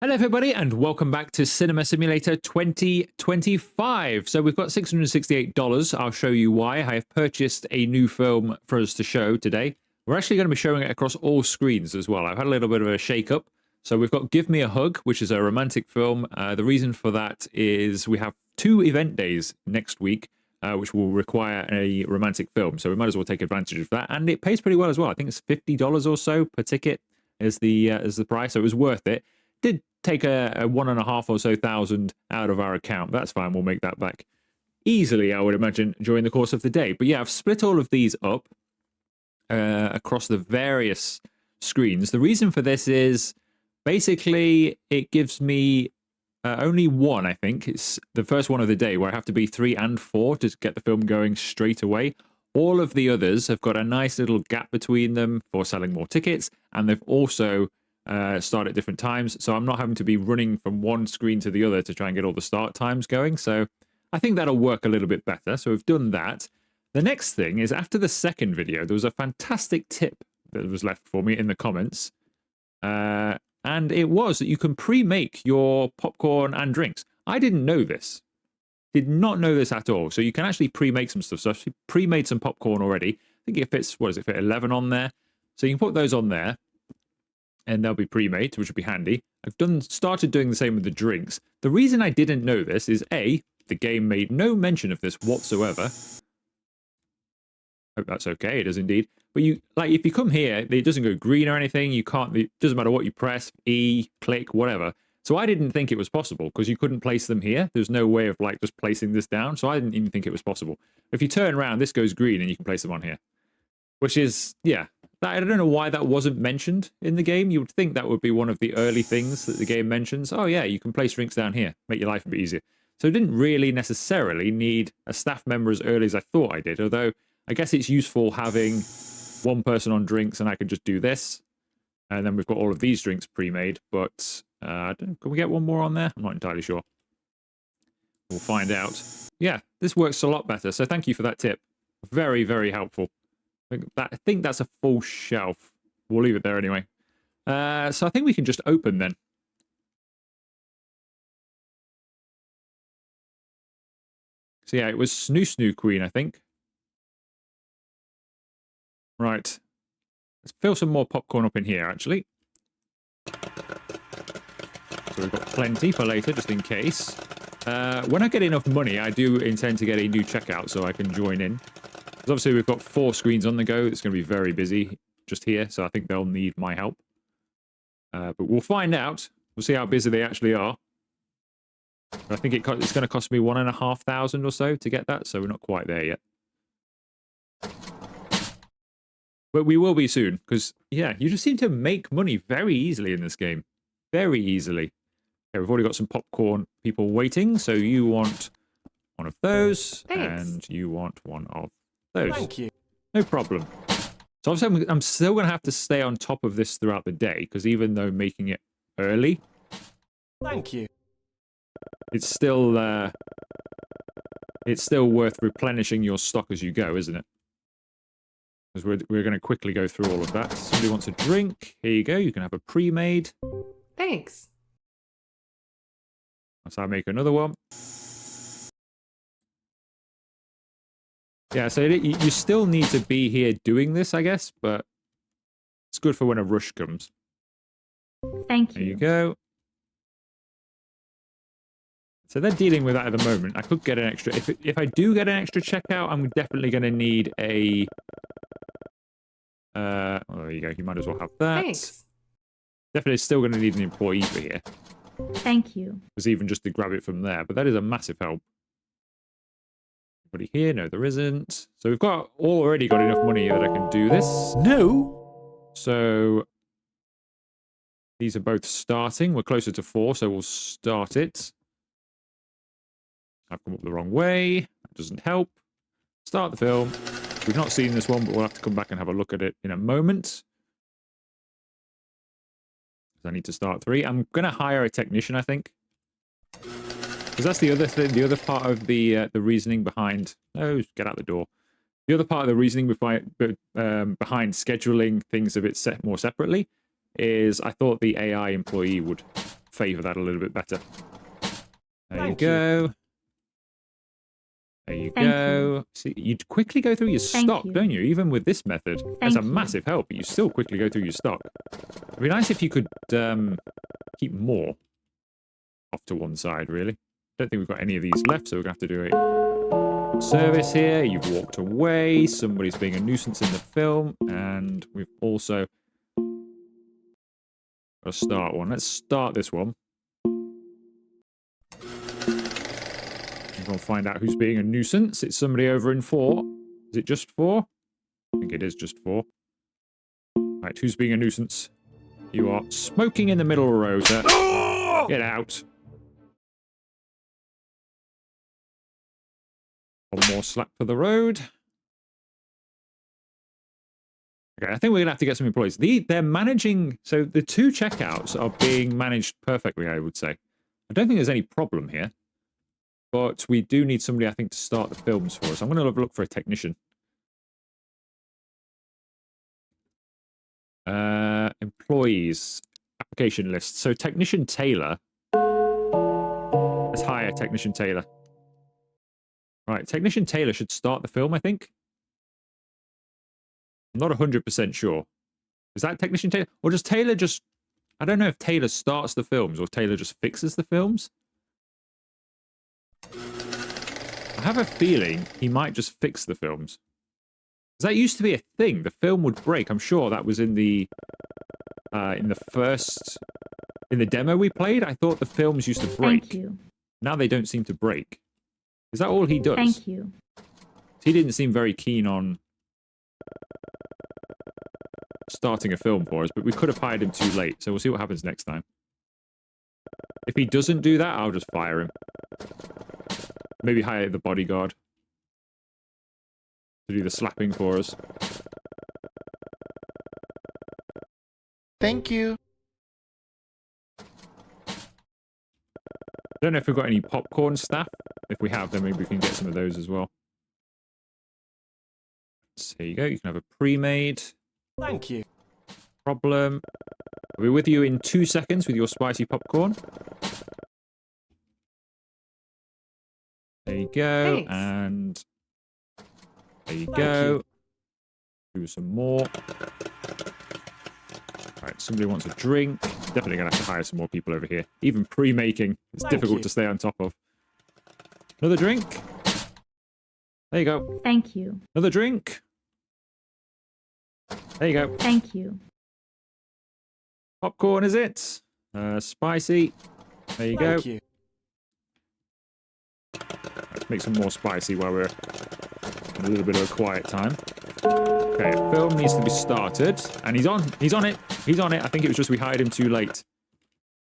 Hello everybody and welcome back to Cinema Simulator 2025. So we've got $668. I'll show you why. I have purchased a new film for us to show today. We're actually going to be showing it across all screens as well. I've had a little bit of a shake-up. So we've got Give Me a Hug, which is a romantic film. The reason for that is we have 2 event days next week, which will require a romantic film. So we might as well take advantage of that. And it pays pretty well as well. I think it's $50 or so per ticket is the price. So it was worth it. Did take a 1,500 or so out of our account. That's fine. We'll make that back easily, I would imagine, during the course of the day. But yeah, I've split all of these up across the various screens. The reason for this is basically it gives me only one, I think. It's the first one of the day where I have to be 3 and 4 to get the film going straight away. All of the others have got a nice little gap between them for selling more tickets, and they've also start at different times, so I'm not having to be running from one screen to the other to try and get all the start times going. So I think that'll work a little bit better. So we've done that. The next thing is, after the second video, there was a fantastic tip that was left for me in the comments, and it was that you can pre-make your popcorn and drinks. I didn't know this. Did not know this at all. So you can actually pre-make some stuff. So I've pre-made some popcorn already. I think it fits, what does it fit, 11 on there? So you can put those on there, and they'll be pre-made, which would be handy. I've started doing the same with the drinks. The reason I didn't know this is A, the game made no mention of this whatsoever. Hope that's okay. It is indeed. But if you come here, it doesn't go green or anything. You can't. It doesn't matter what you press, E, click, whatever. So I didn't think it was possible because you couldn't place them here. There's no way of just placing this down. So I didn't even think it was possible. If you turn around, this goes green and you can place them on here, which is, yeah. I don't know why that wasn't mentioned in the game. You would think that would be one of the early things that the game mentions. Oh yeah, you can place drinks down here, make your life a bit easier. So it didn't really necessarily need a staff member as early as I thought I did, although I guess it's useful having one person on drinks and I can just do this. And then we've got all of these drinks pre-made, but can we get one more on there? I'm not entirely sure. We'll find out. Yeah, this works a lot better, so thank you for that tip. Very, very helpful. I think that's a full shelf. We'll leave it there anyway. So I think we can just open then. So yeah, it was Snoo Queen, I think. Right. Let's fill some more popcorn up in here, actually. So we've got plenty for later, just in case. When I get enough money, I do intend to get a new checkout so I can join in. Because obviously we've got 4 screens on the go. It's going to be very busy just here, so I think they'll need my help. But we'll find out. We'll see how busy they actually are. I think it's going to cost me 1,500 or so to get that, so we're not quite there yet. But we will be soon, because, yeah, you just seem to make money very easily in this game. Very easily. Okay, we've already got some popcorn people waiting, so you want one of those, Thanks. and you want one of those. Thank you. No problem. So obviously I'm still going to have to stay on top of this throughout the day, because even though making it early, Thank you. it's still worth replenishing your stock as you go, isn't it? Because we're going to quickly go through all of that. Somebody wants a drink. Here you go. You can have a pre-made. Thanks. So I'll make another one. Yeah, so you still need to be here doing this, I guess, but it's good for when a rush comes. Thank you. There you go. So they're dealing with that at the moment. I could get an extra. If I do get an extra checkout, I'm definitely going to need a... well, there you go. You might as well have that. Thanks. Definitely still going to need an employee for here. Thank you. Because even just to grab it from there. But that is a massive help. Anybody here? No, there isn't. So we've already got enough money that I can do this. No. So these are both starting. We're closer to 4, so we'll start it. I've come up the wrong way. That doesn't help. Start the film. We've not seen this one, but we'll have to come back and have a look at it in a moment. I need to start 3. I'm going to hire a technician, I think. Because that's the other thing, the other part of the reasoning behind... Oh, get out the door. The other part of the reasoning behind scheduling things a bit more separately is I thought the AI employee would favour that a little bit better. There Thank you go. There you Thank go. See, you quickly go through your Thank stock, you. don't you? Even with this method. It's a Thank you. massive help, but you still quickly go through your stock. It'd be nice if you could keep more off to one side, really. Don't think we've got any of these left, so we're going to have to do a service here. You've walked away. Somebody's being a nuisance in the film. And we've also got to start one. Let's start this one. We'll find out who's being a nuisance. It's somebody over in 4. Is it just 4? I think it is just 4. Right, who's being a nuisance? You are smoking in the middle of the road, sir. Get out. One more slap for the road. Okay, I think we're going to have to get some employees. They're managing... So the 2 checkouts are being managed perfectly, I would say. I don't think there's any problem here. But we do need somebody, I think, to start the films for us. I'm going to look for a technician. Employees. Application list. So Technician Taylor. Let's hire Technician Taylor. Right, Technician Taylor should start the film, I think. I'm not 100% sure. Is that Technician Taylor? Or does Taylor just... I don't know if Taylor starts the films or Taylor just fixes the films. I have a feeling he might just fix the films. Because that used to be a thing. The film would break. I'm sure that was in the first... In the demo we played, I thought the films used to break. Thank you. Now they don't seem to break. Is that all he does? Thank you. He didn't seem very keen on starting a film for us, but we could have hired him too late, so we'll see what happens next time. If he doesn't do that, I'll just fire him. Maybe hire the bodyguard to do the slapping for us. Thank you. I don't know if we've got any popcorn staff. If we have, then maybe we can get some of those as well. So here you go. You can have a pre-made. Thank you. Problem. I'll be with you in 2 seconds with your spicy popcorn. There you go. Thanks. And there you Thank go. you. Do some more. Right, somebody wants a drink. Definitely going to have to hire some more people over here. Even pre-making, it's Thank difficult you. to stay on top of. Another drink. There you go. Thank you. Another drink. There you go. Thank you. Popcorn, is it? Spicy. There you go. Thank you. Let's make some more spicy while we're in a little bit of a quiet time. Okay, film needs to be started. And he's on. He's on it. He's on it. I think it was just we hired him too late.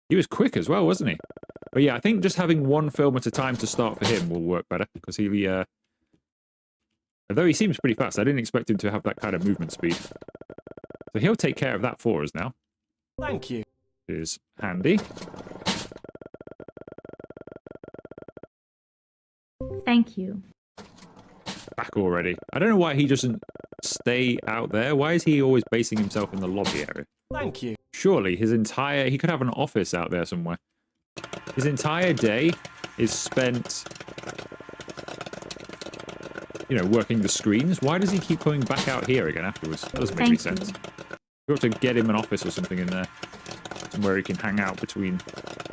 He was quick as well, wasn't he? But yeah, I think just having one film at a time to start for him will work better. Because he, although he seems pretty fast, I didn't expect him to have that kind of movement speed. So he'll take care of that for us now. Thank you. Is handy. Thank you. Back already. I don't know why he doesn't stay out there. Why is he always basing himself in the lobby area? Thank you. Surely his entire... He could have an office out there somewhere. His entire day is spent, you know, working the screens. Why does he keep coming back out here again afterwards? That doesn't make any Thank you. sense. We ought to get him an office or something in there. Somewhere he can hang out between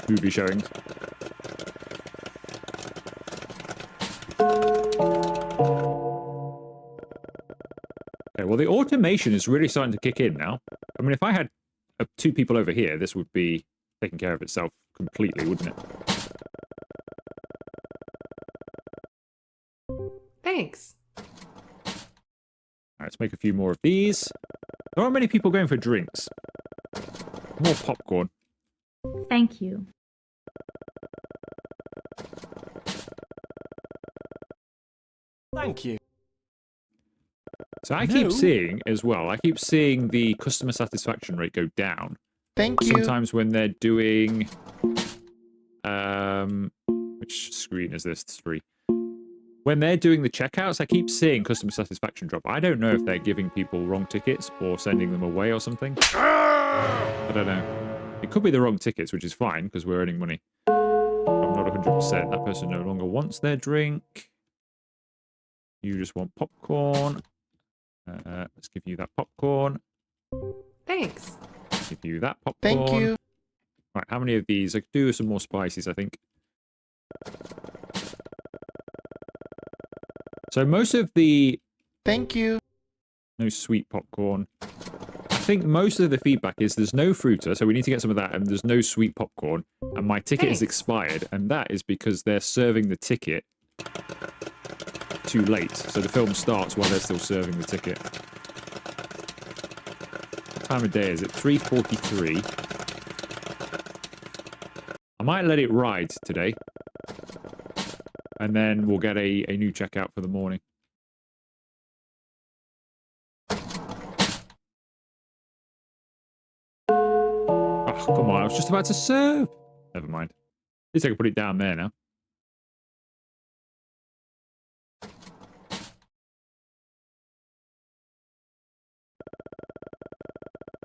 movie showings. Okay, well, the automation is really starting to kick in now. I mean, if I had 2 people over here, this would be taking care of itself completely, wouldn't it? Thanks. All right, let's make a few more of these. There aren't many people going for drinks. More popcorn. Thank you. Thank you. So I keep seeing as well, I keep seeing the customer satisfaction rate go down. Thank you. Sometimes when they're doing... which screen is this? 3. When they're doing the checkouts, I keep seeing customer satisfaction drop. I don't know if they're giving people wrong tickets or sending them away or something. I don't know. It could be the wrong tickets, which is fine because we're earning money. I'm not 100%. That person no longer wants their drink. You just want popcorn. Let's give you that popcorn. Thanks. Give you that popcorn. Thank you. Right, how many of these? I could do some more spices, I think. So most of the... Thank you. No sweet popcorn. I think most of the feedback is there's no fruiter, so we need to get some of that, and there's no sweet popcorn, and my ticket is expired, and that is because they're serving the ticket too late. So the film starts while they're still serving the ticket. What time of day is it? 3:43. I might let it ride today. And then we'll get a new checkout for the morning. Oh, come on. I was just about to serve. Never mind. At least I can put it down there now.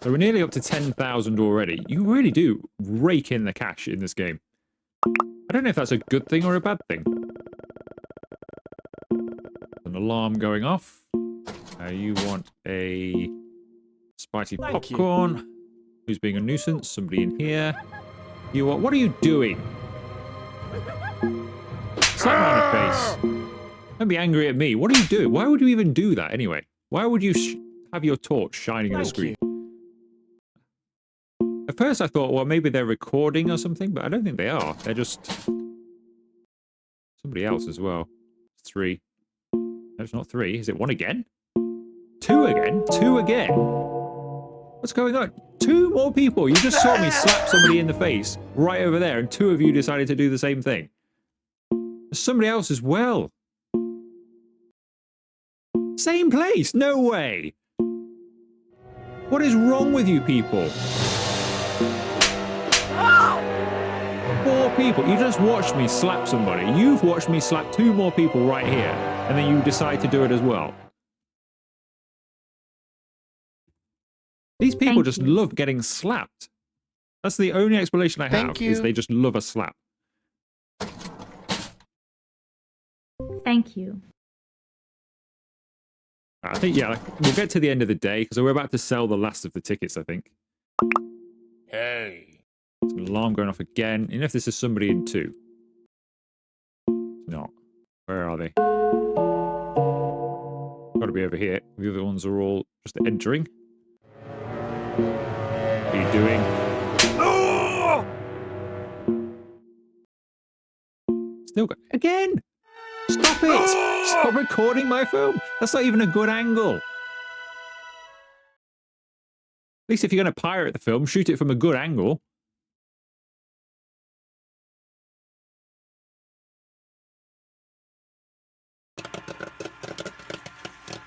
So we're nearly up to 10,000 already. You really do rake in the cash in this game. I don't know if that's a good thing or a bad thing. An alarm going off. You want a spicy popcorn. Who's being a nuisance? Somebody in here. You want... What are you doing? Slap me in the face. Don't be angry at me. What are you doing? Why would you even do that anyway? Why would you have your torch shining on the screen? At first I thought, well, maybe they're recording or something, but I don't think they are. They're just... somebody else as well. 3. No, it's not 3. Is it 1 again? 2 again? 2 again? What's going on? 2 more people! You just saw me slap somebody in the face right over there, and 2 of you decided to do the same thing. There's somebody else as well. Same place! No way! What is wrong with you people? 4 people. You just watched me slap somebody. You've watched me slap 2 more people right here, and then you decide to do it as well. These people just love getting slapped. That's the only explanation I have, is they just love a slap. Thank you. I think, yeah, we'll get to the end of the day, because we're about to sell the last of the tickets, I think. Hey. There's an alarm going off again. And if this is somebody in 2. No. Where are they? Got to be over here. The other ones are all just entering. What are you doing? Oh! Still go again! Stop it! Stop recording my film! That's not even a good angle. At least if you're going to pirate the film, shoot it from a good angle.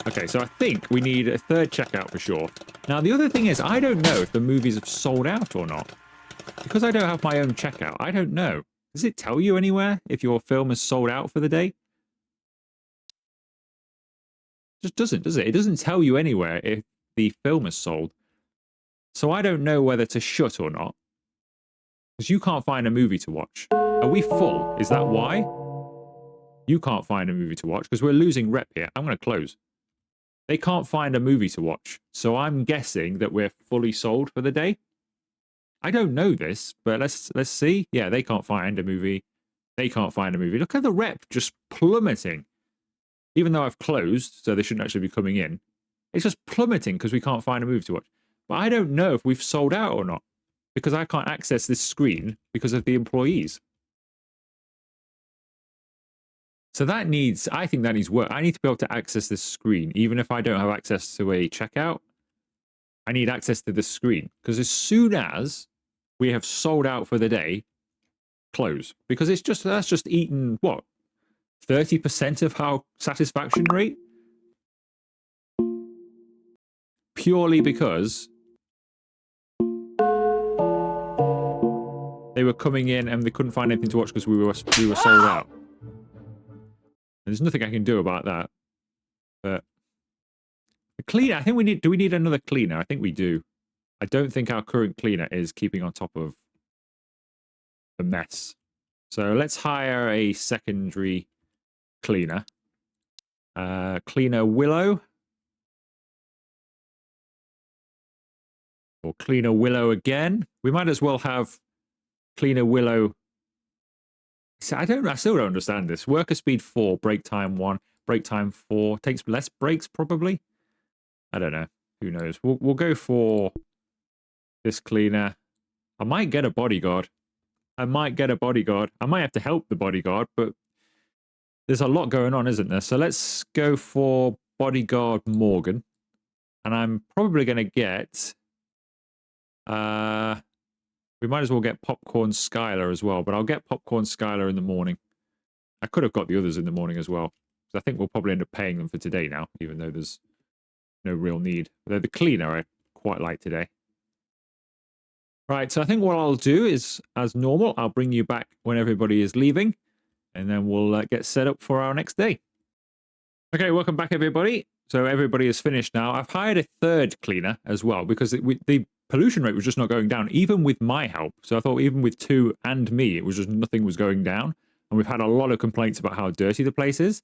Okay, so I think we need a 3rd checkout for sure. Now, the other thing is, I don't know if the movies have sold out or not. Because I don't have my own checkout, I don't know. Does it tell you anywhere if your film is sold out for the day? It just doesn't, does it? It doesn't tell you anywhere if the film is sold. So I don't know whether to shut or not. Because you can't find a movie to watch. Are we full? Is that why? You can't find a movie to watch because we're losing rep here. I'm going to close. They can't find a movie to watch. So I'm guessing that we're fully sold for the day. I don't know this, but let's see. Yeah, they can't find a movie. They can't find a movie. Look at the rep just plummeting. Even though I've closed, so they shouldn't actually be coming in. It's just plummeting because we can't find a movie to watch. But I don't know if we've sold out or not. Because I can't access this screen because of the employees. So that needs, I think that needs work. I need to be able to access this screen, even if I don't have access to a checkout. I need access to this screen. Because as soon as we have sold out for the day, close. Because it's just, that's just eaten, what, 30% of our satisfaction rate? Purely because they were coming in and they couldn't find anything to watch because we were sold out. There's nothing I can do about that. But the cleaner, I think we need, do we need another cleaner? I think we do. I don't think our current cleaner is keeping on top of the mess. So let's hire a secondary cleaner. Cleaner Willow. Or Cleaner Willow again. We might as well have Cleaner Willow. See, I still don't understand this. Worker speed 4, break time 1, break time 4. Takes less breaks probably. I don't know. Who knows? We'll go for this cleaner. I might get a bodyguard. I might have to help the bodyguard, but there's a lot going on, isn't there? So let's go for bodyguard Morgan. And I'm probably going to get... we might as well get Popcorn Skylar as well, but I'll get Popcorn Skylar in the morning. I could have got the others in the morning as well. So I think we'll probably end up paying them for today now, even though there's no real need. Though the cleaner I quite like today. Right, so I think what I'll do is, as normal, I'll bring you back when everybody is leaving, and then we'll get set up for our next day. Okay, welcome back, everybody. So everybody is finished now. I've hired a third cleaner as well, because the pollution rate was just not going down, even with my help. So I thought even with 2 and me, it was just nothing was going down. And we've had a lot of complaints about how dirty the place is.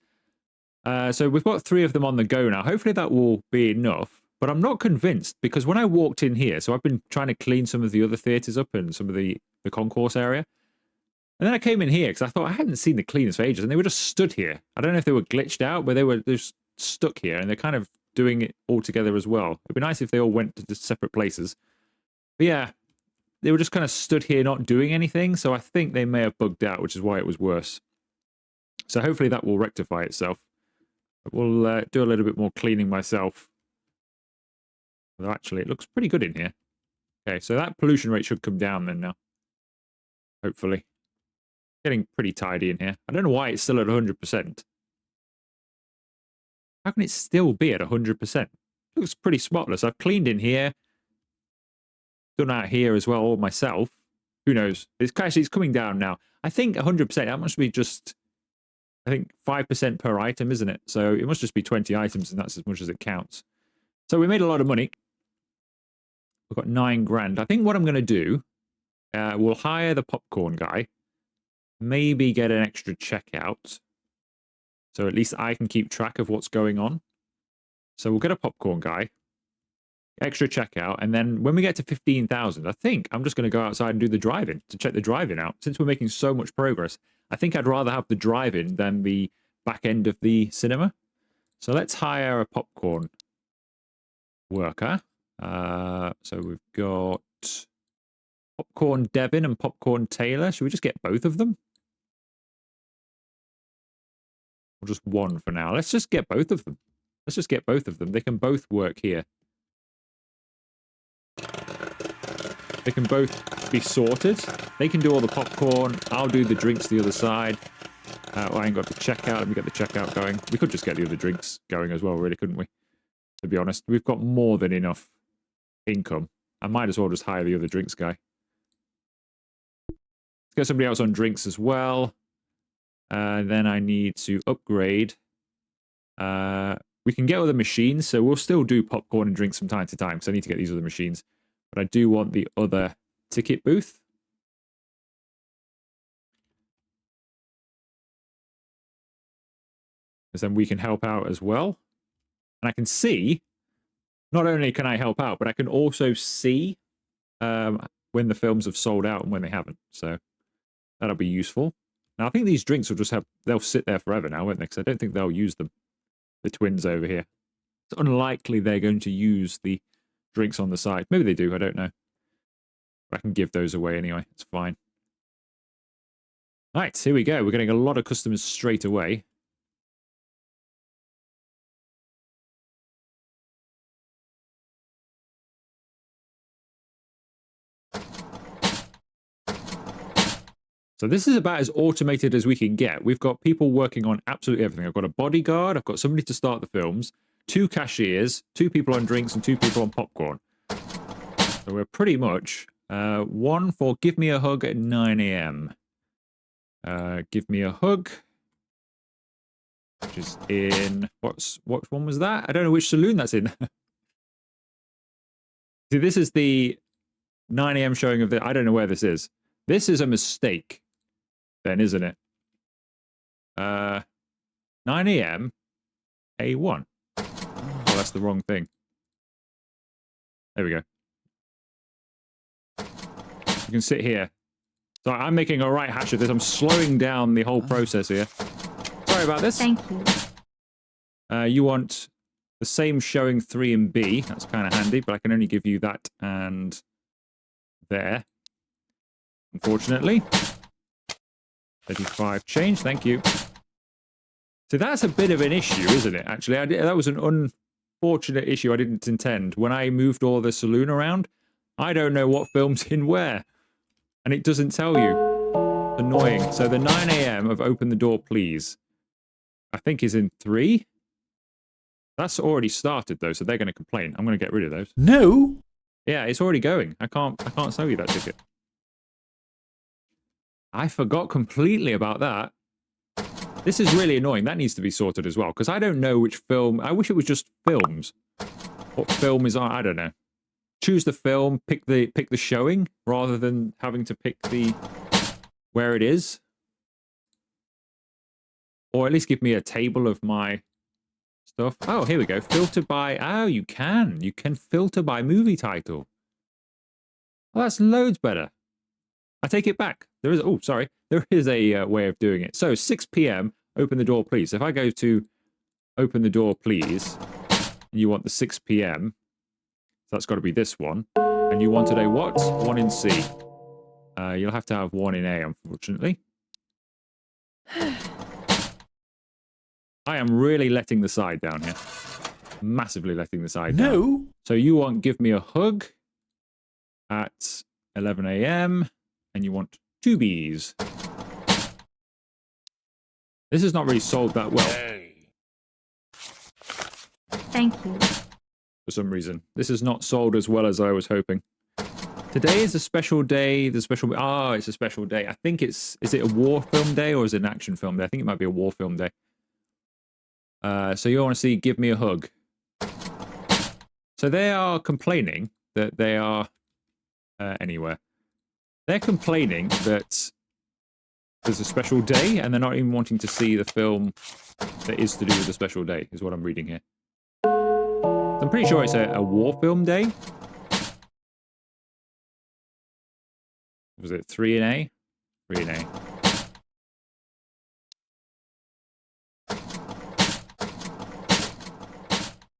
So we've got 3 of them on the go now. Hopefully that will be enough. But I'm not convinced, because when I walked in here, so I've been trying to clean some of the other theatres up and some of the concourse area. And then I came in here because I thought I hadn't seen the cleaners for ages, and they were just stood here. I don't know if they were glitched out, but they were just stuck here, and they're kind of doing it all together as well. It'd be nice if they all went to just separate places. But yeah, they were just kind of stood here not doing anything, so I think they may have bugged out, which is why it was worse. So hopefully that will rectify itself. But we'll do a little bit more cleaning myself. Although actually, it looks pretty good in here. Okay, so that pollution rate should come down then now. Hopefully. Getting pretty tidy in here. I don't know why it's still at 100%. How can it still be at 100%? It looks pretty spotless. I've cleaned in here. Done out here as well, all myself. Who knows? It's coming down now. I think 100%, that must be just, I think 5% per item, isn't it? So it must just be 20 items, and that's as much as it counts. So we made a lot of money. We've got 9 grand. I think what I'm going to do, we'll hire the popcorn guy. Maybe get an extra checkout. So at least I can keep track of what's going on. So we'll get a popcorn guy. Extra checkout. And then when we get to 15,000, I think I'm just going to go outside and do the drive-in to check the drive-in out. Since we're making so much progress, I think I'd rather have the drive-in than the back end of the cinema. So let's hire a popcorn worker. So we've got Popcorn Devin and Popcorn Taylor. Should we just get both of them? Or just one for now? Let's just get both of them. Let's just get both of them. They can both work here. They can both be sorted. They can do all the popcorn. I'll do the drinks the other side. I ain't got the checkout. Let me get the checkout going. We could just get the other drinks going as well, really, couldn't we? To be honest, we've got more than enough income. I might as well just hire the other drinks guy. Let's get somebody else on drinks as well. Then I need to upgrade. We can get other machines, so we'll still do popcorn and drinks from time to time, because I need to get these other machines. But I do want the other ticket booth. Because then we can help out as well. And I can see, not only can I help out, but I can also see when the films have sold out and when they haven't. So that'll be useful. Now, I think these drinks will just they'll sit there forever now, won't they? Because I don't think they'll use them. The twins over here. It's unlikely they're going to use the drinks on the side. Maybe they do, I don't know. But I can give those away anyway. It's fine. All right, here we go. We're getting a lot of customers straight away. So this is about as automated as we can get. We've got people working on absolutely everything. I've got a bodyguard. I've got somebody to start the films. 2 cashiers. 2 people on drinks and 2 people on popcorn. So we're pretty much... one for Give Me a Hug at 9 a.m. Give Me a Hug. Which is in... What one was that? I don't know which saloon that's in. See, this is the 9 a.m. showing of the... I don't know where this is. This is a mistake, then, isn't it? 9 a.m. A1. Oh, that's the wrong thing. There we go. You can sit here. So I'm making a right hash of this. I'm slowing down the whole process here. Sorry about this. Thank you. You want the same showing 3 and B. That's kind of handy, but I can only give you that and there. Unfortunately. 35 change. Thank you. So that's a bit of an issue, isn't it? Actually, that was an unfortunate issue I didn't intend. When I moved all the saloon around, I don't know what film's in where. And it doesn't tell you. Annoying. So the 9 a.m. of Open the Door, Please, I think is in 3. That's already started, though, so they're going to complain. I'm going to get rid of those. No. Yeah, it's already going. I can't sell you that ticket. I forgot completely about that. This is really annoying. That needs to be sorted as well, because I don't know which film... I wish it was just films. What film is on? I don't know. Choose the film, pick the showing, rather than having to pick the... where it is. Or at least give me a table of my stuff. Oh, here we go. Filter by... Oh, you can. You can filter by movie title. Oh, that's loads better. I take it back. There is... Oh, sorry. There is a way of doing it. So, 6 p.m., Open the Door, Please. If I go to Open the Door, Please, and you want the 6 p.m., so that's got to be this one. And you wanted a what? 1 in C. You'll have to have 1 in A, unfortunately. I am really letting the side down here. Massively letting the side down. No. So you want Give Me a Hug at 11 a.m. and you want 2 Bs. This is not really sold that well. Thank you. For some reason. This is not sold as well as I was hoping. Today is a special day. The special... Oh, it's a special day. I think it's... Is it a war film day or is it an action film day? I think it might be a war film day. So you want to see Give Me a Hug. So they are complaining that they are... anywhere. They're complaining that there's a special day and they're not even wanting to see the film that is to do with the special day, is what I'm reading here. I'm pretty sure it's a war film day. Was it 3 in A? 3 in A.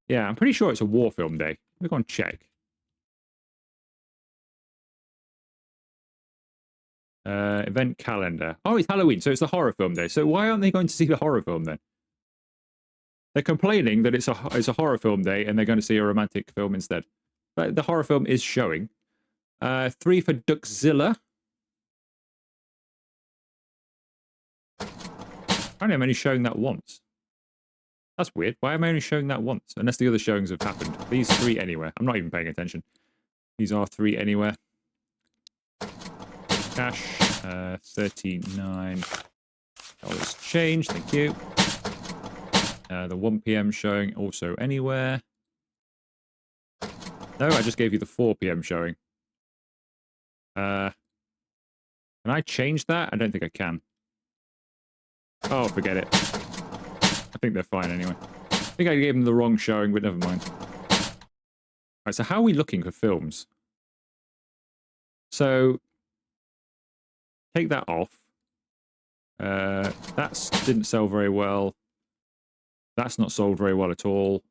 Yeah, I'm pretty sure it's a war film day. We're going to check. Event calendar. Oh, it's Halloween, so it's the horror film day. So why aren't they going to see the horror film then? They're complaining that it's a horror film day and they're going to see a romantic film instead. But the horror film is showing. 3 for Duckzilla. Apparently I'm only showing that once. That's weird. Why am I only showing that once? Unless the other showings have happened. These 3 anywhere. I'm not even paying attention. These are 3 anywhere. Cash. $39 change. Thank you. The 1 p.m. showing also anywhere. No, I just gave you the 4 p.m. showing. Can I change that? I don't think I can. Oh, forget it. I think they're fine anyway. I think I gave them the wrong showing, but never mind. Alright, so how are we looking for films? So, take that off. That didn't sell very well. That's not sold very well at all.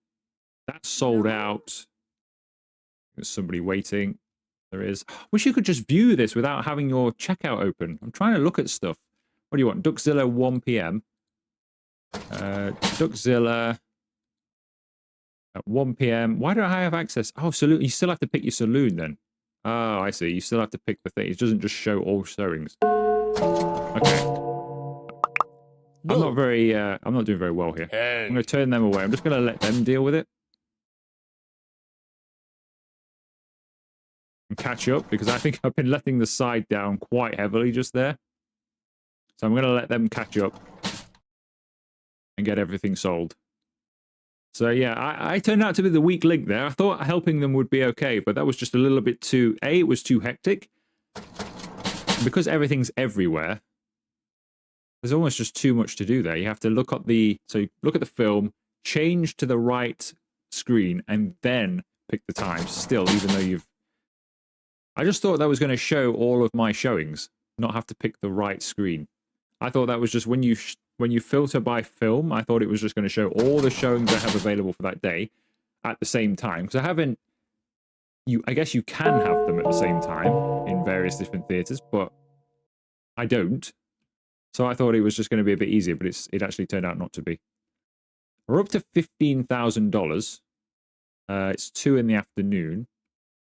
That's sold out. There's somebody waiting. There is. Wish you could just view this without having your checkout open. I'm trying to look at stuff. What do you want? Duckzilla 1 p.m. Duckzilla at 1 p.m. Why don't I have access? Oh, saloon. You still have to pick your saloon then. Oh, I see. You still have to pick the thing. It doesn't just show all showings. Okay. No. I'm not doing very well here. Hey. I'm going to turn them away. I'm just going to let them deal with it. And catch up, because I think I've been letting the side down quite heavily just there. So I'm going to let them catch up and get everything sold. So yeah, I turned out to be the weak link there. I thought helping them would be okay, but that was just a little bit too... A, it was too hectic. Because everything's everywhere, there's almost just too much to do there. You have to look at the... So you look at the film, change to the right screen, and then pick the times. Still, even though you've... I just thought that was going to show all of my showings, not have to pick the right screen. I thought that was just when you filter by film, I thought it was just going to show all the showings I have available for that day at the same time. Because I haven't... I guess you can have them at the same time in various different theaters, but I don't. So I thought it was just going to be a bit easier, but it actually turned out not to be. We're up to $15,000. It's 2 in the afternoon.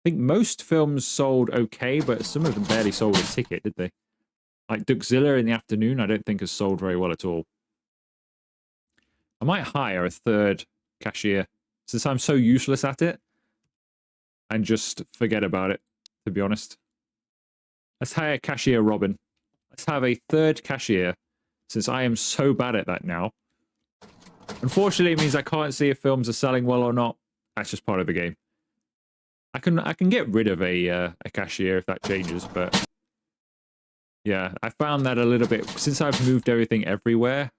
I think most films sold okay, but some of them barely sold a ticket, did they? Like Duckzilla in the afternoon, I don't think has sold very well at all. I might hire a third cashier, since I'm so useless at it, and just forget about it, to be honest. Let's hire cashier Robin. Let's have a third cashier, since I am so bad at that now. Unfortunately, it means I can't see if films are selling well or not. That's just part of the game. I can get rid of a cashier if that changes, but yeah, I found that a little bit since I've moved everything everywhere.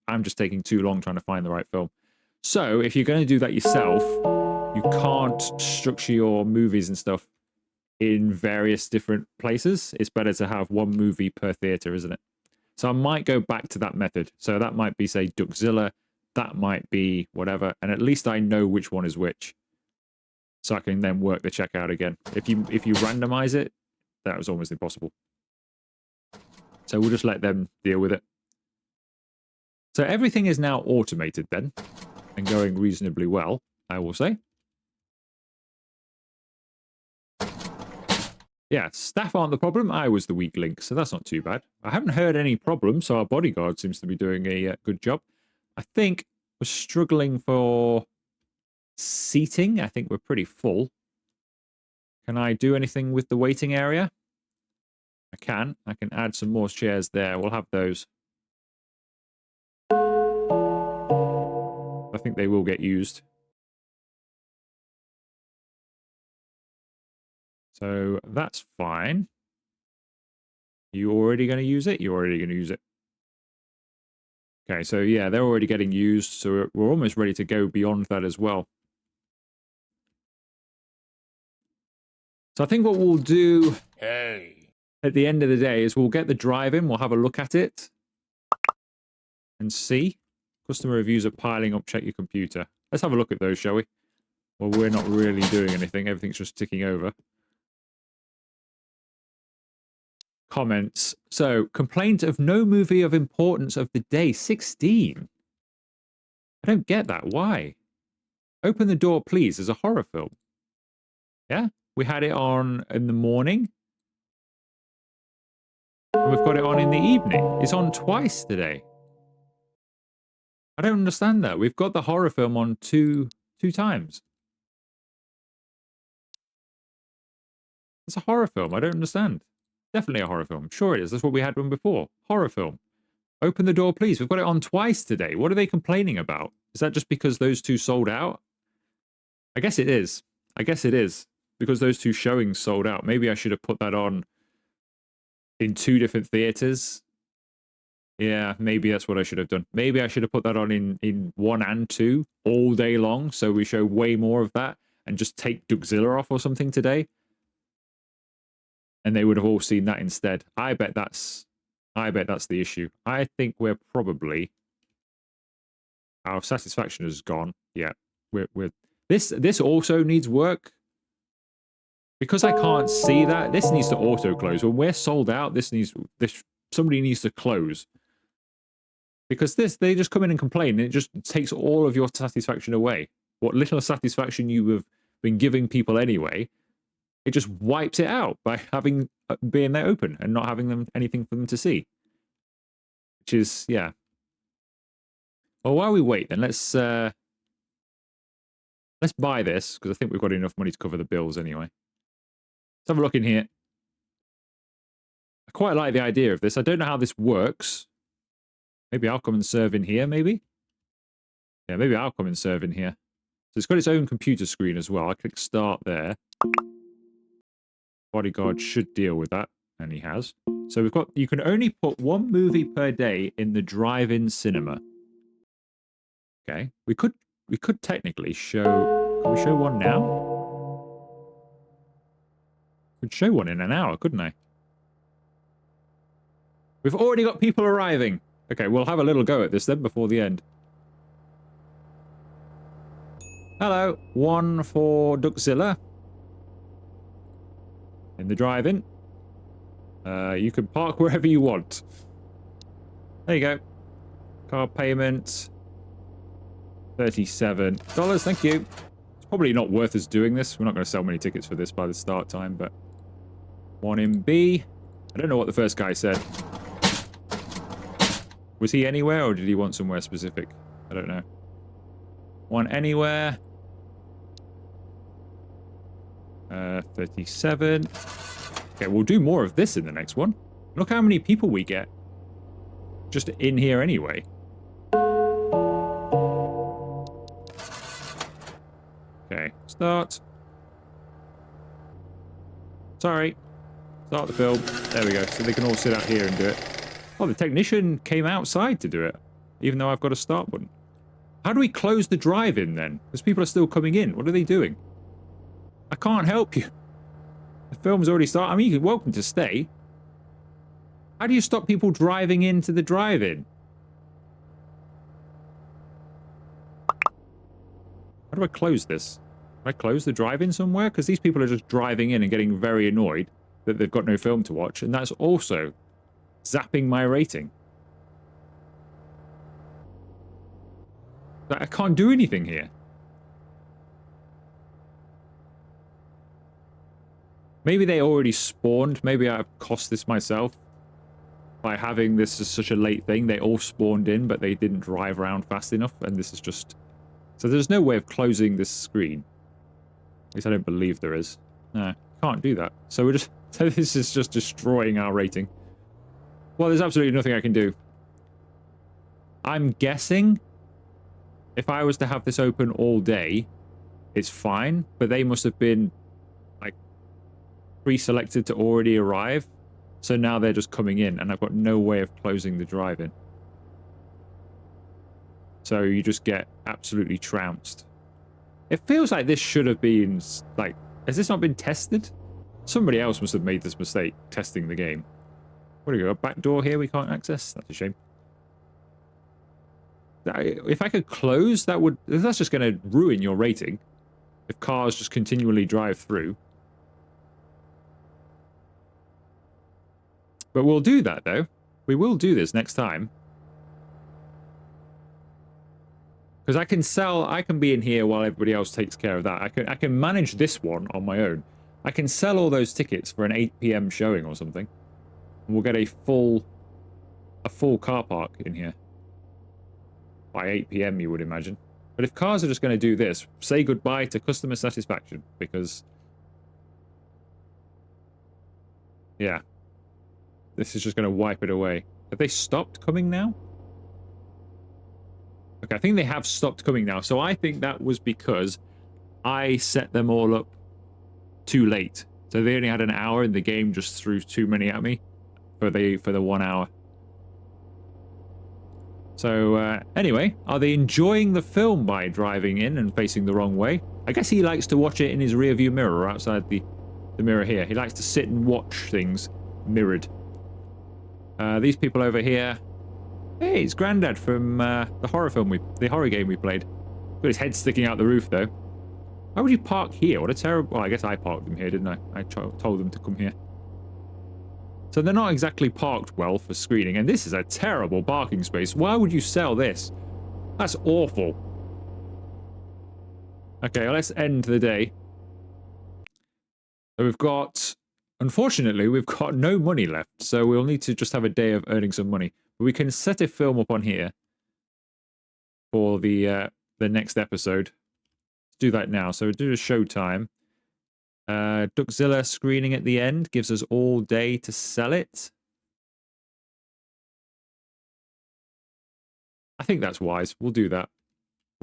I'm just taking too long trying to find the right film. So if you're going to do that yourself, you can't structure your movies and stuff in various different places. It's better to have one movie per theater, isn't it? So I might go back to that method. So that might be, say, Duckzilla. That might be whatever. And at least I know which one is which. So I can then work the checkout again. If you randomize it, that was almost impossible. So we'll just let them deal with it. So everything is now automated then. And going reasonably well, I will say. Yeah, staff aren't the problem. I was the weak link, so that's not too bad. I haven't heard any problems, so our bodyguard seems to be doing a good job. I think we're struggling for seating. I think we're pretty full. Can I do anything with the waiting area? I can. I can add some more chairs there. We'll have those. I think they will get used. So that's fine. You already going to use it? You're already going to use it. Okay, so yeah, they're already getting used, so we're almost ready to go beyond that as well. So I think what we'll do at the end of the day is we'll get the drive in, we'll have a look at it and see. Customer reviews are piling up, check your computer. Let's have a look at those, shall we? Well, we're not really doing anything, everything's just ticking over. Comments. So, complaint of no movie of importance of the day, 16. I don't get that, why? Open the Door, Please is a horror film. Yeah? We had it on in the morning. And we've got it on in the evening. It's on twice today. I don't understand that. We've got the horror film on two times. It's a horror film. I don't understand. Definitely a horror film. Sure it is. That's what we had one before. Horror film. Open the Door, Please. We've got it on twice today. What are they complaining about? Is that just because those two sold out? I guess it is. I guess it is. Because those two showings sold out. Maybe I should have put that on in 2 different theaters. Yeah, maybe that's what I should have done. Maybe I should have put that on in 1 and 2 all day long, so we show way more of that, and just take Duckzilla off or something today. And they would have all seen that instead. I bet that's the issue. I think we're probably... Our satisfaction has gone. Yeah, we're this also needs work. Because I can't see that, this needs to auto close. When we're sold out, somebody needs to close. Because they just come in and complain, and it just takes all of your satisfaction away. What little satisfaction you have been giving people anyway, it just wipes it out by being there open and not having anything for them to see. Which is, yeah. Well, while we wait, then let's buy this, because I think we've got enough money to cover the bills anyway. Let's have a look in here. I quite like the idea of this. I don't know how this works. Maybe I'll come and serve in here, maybe? Yeah, maybe I'll come and serve in here. So it's got its own computer screen as well. I click start there. Bodyguard should deal with that, and he has. So we've got, you can only put one movie per day in the drive-in cinema. Okay, we could technically show, can we show one now? Could show one in an hour, couldn't I? We've already got people arriving. Okay, we'll have a little go at this then before the end. Hello, one for Duckzilla. In the drive-in. You can park wherever you want. There you go. Card payment. $37. Thank you. It's probably not worth us doing this. We're not going to sell many tickets for this by the start time, but... One in B. I don't know what the first guy said. Was he anywhere, or did he want somewhere specific? I don't know. One anywhere. 37. Okay, we'll do more of this in the next one. Look how many people we get. Just in here anyway. Okay, start. Sorry. Start the film. There we go. So they can all sit out here and do it. Oh, the technician came outside to do it. Even though I've got a start button. How do we close the drive-in then? Because people are still coming in. What are they doing? I can't help you. The film's already started. I mean, you're welcome to stay. How do you stop people driving into the drive-in? How do I close this? Can I close the drive-in somewhere? Because these people are just driving in and getting very annoyed that they've got no film to watch. And that's also zapping my rating. I can't do anything here. Maybe they already spawned. Maybe I've cost this myself. By having this as such a late thing. They all spawned in, but they didn't drive around fast enough. And this is just... So there's no way of closing this screen. At least I don't believe there is. No, can't do that. So we're just... So this is just destroying our rating. Well, there's absolutely nothing I can do. I'm guessing... If I was to have this open all day, it's fine. But they must have been... like... pre-selected to already arrive. So now they're just coming in, and I've got no way of closing the drive-in. So you just get absolutely trounced. It feels like this should have been, like... Has this not been tested? Somebody else must have made this mistake, testing the game. Where do we go? A back door here we can't access? That's a shame. If I could close, that would... That's just going to ruin your rating. If cars just continually drive through. But we'll do that, though. We will do this next time. Because I can sell... I can be in here while everybody else takes care of that. I can manage this one on my own. I can sell all those tickets for an 8 PM showing or something. And we'll get a full car park in here. By 8 PM, you would imagine. But if cars are just going to do this, say goodbye to customer satisfaction. Because... Yeah. This is just going to wipe it away. Have they stopped coming now? Okay, I think they have stopped coming now. So I think that was because I set them all up too late. So they only had an hour and the game just threw too many at me for the 1 hour. So anyway, are they enjoying the film by driving in and facing the wrong way? I guess he likes to watch it in his rear view mirror outside the mirror here. He likes to sit and watch things mirrored. These people over here. Hey, it's Grandad from the horror game we played. Got his head sticking out the roof though. Why would you park here? What a terrible... Well, I guess I parked them here, didn't I? I told them to come here. So they're not exactly parked well for screening, and this is a terrible parking space. Why would you sell this? That's awful. Okay, well, let's end the day. So we've got... Unfortunately, we've got no money left, so we'll need to just have a day of earning some money. But we can set a film up on here for the next episode. Let's do that now. So we'll do a showtime. Duckzilla screening at the end gives us all day to sell it. I think that's wise. We'll do that.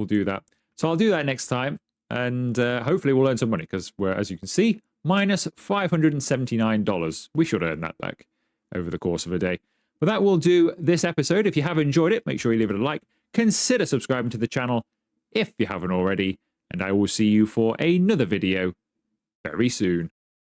we'll do that. So I'll do that next time, and hopefully we'll earn some money, because we're, as you can see, minus $579. We should earn that back over the course of a day. But that will do this episode. If you have enjoyed it, make sure you leave it a like. Consider subscribing to the channel if you haven't already, and I will see you for another video very soon.